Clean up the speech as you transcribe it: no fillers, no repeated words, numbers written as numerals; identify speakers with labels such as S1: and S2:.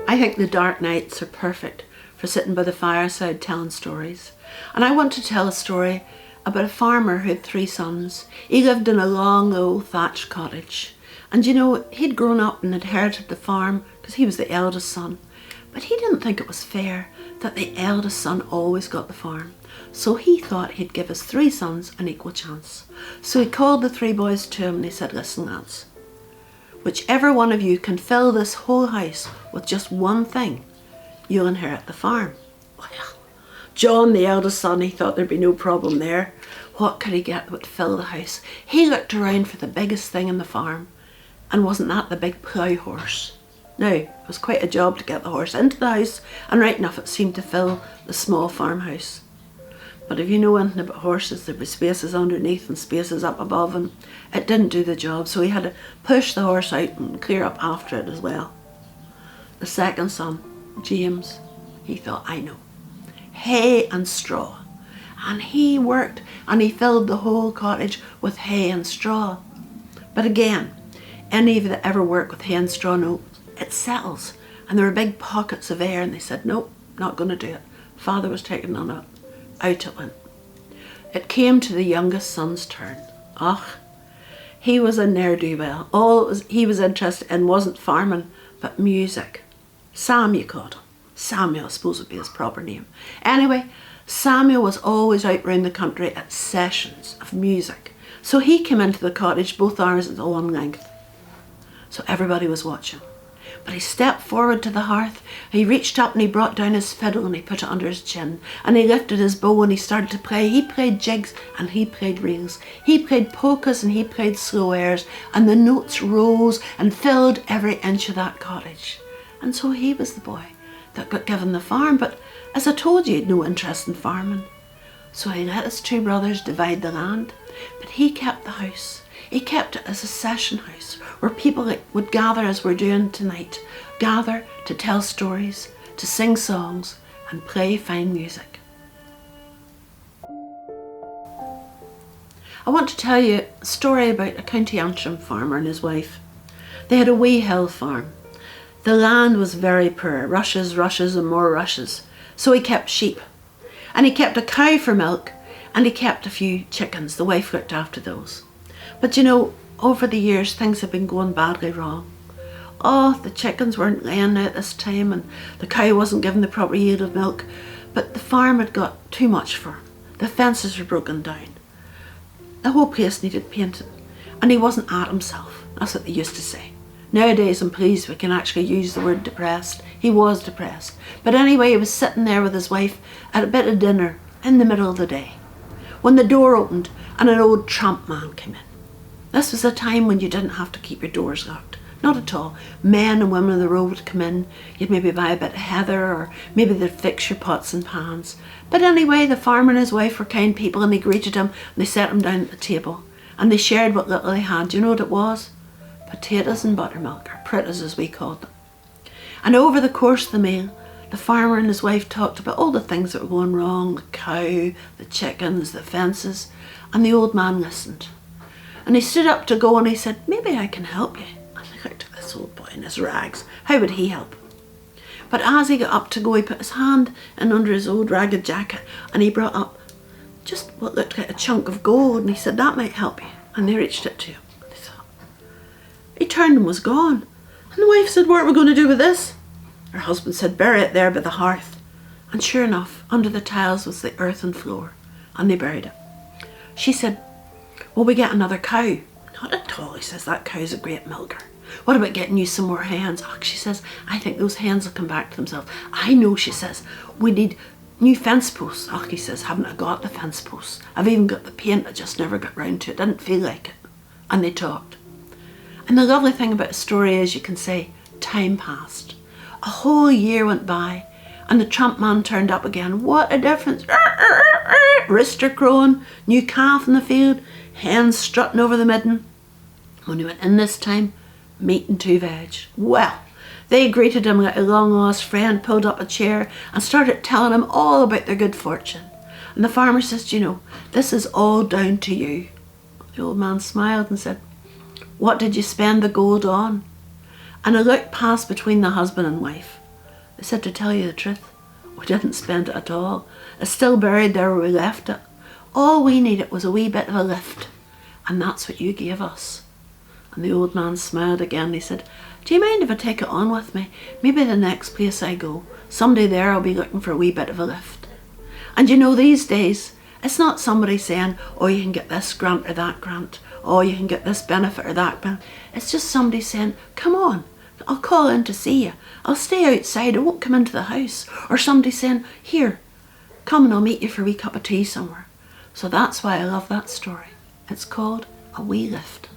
S1: I think the dark nights are perfect for sitting by the fireside telling stories. And I want to tell a story about a farmer who had 3 sons. He lived in a long, low, thatched cottage. And you know, he'd grown up and inherited the farm because he was the eldest son. But he didn't think it was fair that the eldest son always got the farm. So he thought he'd give his 3 sons an equal chance. So he called the 3 boys to him and he said, "Listen, lads, whichever one of you can fill this whole house with just one thing, you'll inherit the farm." Well, John, the eldest son, he thought there'd be no problem there. What could he get that would fill the house? He looked around for the biggest thing in the farm, and wasn't that the big plough horse? Now, it was quite a job to get the horse into the house, and right enough it seemed to fill the small farmhouse. But if you know anything about horses, there'd be spaces underneath and spaces up above, and it didn't do the job, so he had to push the horse out and clear up after it as well. The second son, James, he thought, I know, hay and straw. And he worked and he filled the whole cottage with hay and straw. But again, any of you that ever work with hay and straw know it settles. And there were big pockets of air, and they said, nope, not going to do it. Father was taking none of it. Out it went. It came to the youngest son's turn. He was a ne'er-do-well. All he was interested in wasn't farming, but music. Sam, you called him. Samuel, I suppose would be his proper name. Anyway, Samuel was always out round the country at sessions of music. So he came into the cottage, both arms at one length. So everybody was watching. But he stepped forward to the hearth, he reached up and he brought down his fiddle and he put it under his chin, and he lifted his bow and he started to play. He played jigs and he played reels. He played polkas and he played slow airs, and the notes rose and filled every inch of that cottage. And so he was the boy that got given the farm, but as I told you, he had no interest in farming. So he let his 2 brothers divide the land, but he kept the house. He kept it as a session house where people would gather as we're doing tonight, gather to tell stories, to sing songs and play fine music. I want to tell you a story about a County Antrim farmer and his wife. They had a wee hill farm. The land was very poor, rushes, rushes and more rushes. So he kept sheep, and he kept a cow for milk, and he kept a few chickens. The wife looked after those. But you know, over the years things have been going badly wrong. The chickens weren't laying out this time, and the cow wasn't giving the proper yield of milk, but the farm had got too much for him. The fences were broken down. The whole place needed painting, and he wasn't at himself. That's what they used to say. Nowadays I'm pleased we can actually use the word depressed. He was depressed. But anyway, he was sitting there with his wife at a bit of dinner in the middle of the day, when the door opened and an old tramp man came in. This was a time when you didn't have to keep your doors locked. Not at all. Men and women on the road would come in. You'd maybe buy a bit of heather, or maybe they'd fix your pots and pans. But anyway, the farmer and his wife were kind people, and they greeted him and they set him down at the table. And they shared what little they had. Do you know what it was? Potatoes and buttermilk, or pritters as we called them. And over the course of the meal, the farmer and his wife talked about all the things that were going wrong, the cow, the chickens, the fences, and the old man listened. And he stood up to go and he said, maybe I can help you. And I looked at this old boy in his rags. How would he help? But as he got up to go, he put his hand in under his old ragged jacket and he brought up just what looked like a chunk of gold, and he said, that might help you. And they reached it to him. He turned and was gone. And the wife said, what are we going to do with this? Her husband said, bury it there by the hearth. And sure enough, under the tiles was the earthen floor, and they buried it. She said, will we get another cow? Not at all, he says, that cow's a great milker. What about getting you some more hens? She says, I think those hens will come back to themselves. I know, she says, we need new fence posts. He says, haven't I got the fence posts? I've even got the paint, I just never got round to it. Didn't feel like it. And they talked. And the lovely thing about a story is you can say, time passed. A whole year went by, and the tramp man turned up again. What a difference. Rooster crowing, new calf in the field, hens strutting over the midden. When he went in this time, meat and 2 veg. Well, they greeted him like a long lost friend, pulled up a chair and started telling him all about their good fortune. And the farmer says, you know, this is all down to you. The old man smiled and said, what did you spend the gold on? And a look passed between the husband and wife. They said, to tell you the truth, we didn't spend it at all. It's still buried there where we left it. All we needed was a wee bit of a lift. And that's what you gave us. And the old man smiled again. He said, do you mind if I take it on with me? Maybe the next place I go, someday there I'll be looking for a wee bit of a lift. And you know, these days, it's not somebody saying, oh, you can get this grant or that grant. Oh, you can get this benefit or that benefit. It's just somebody saying, come on, I'll call in to see you. I'll stay outside, I won't come into the house. Or somebody saying, here, come and I'll meet you for a wee cup of tea somewhere. So that's why I love that story. It's called A Wee Lift.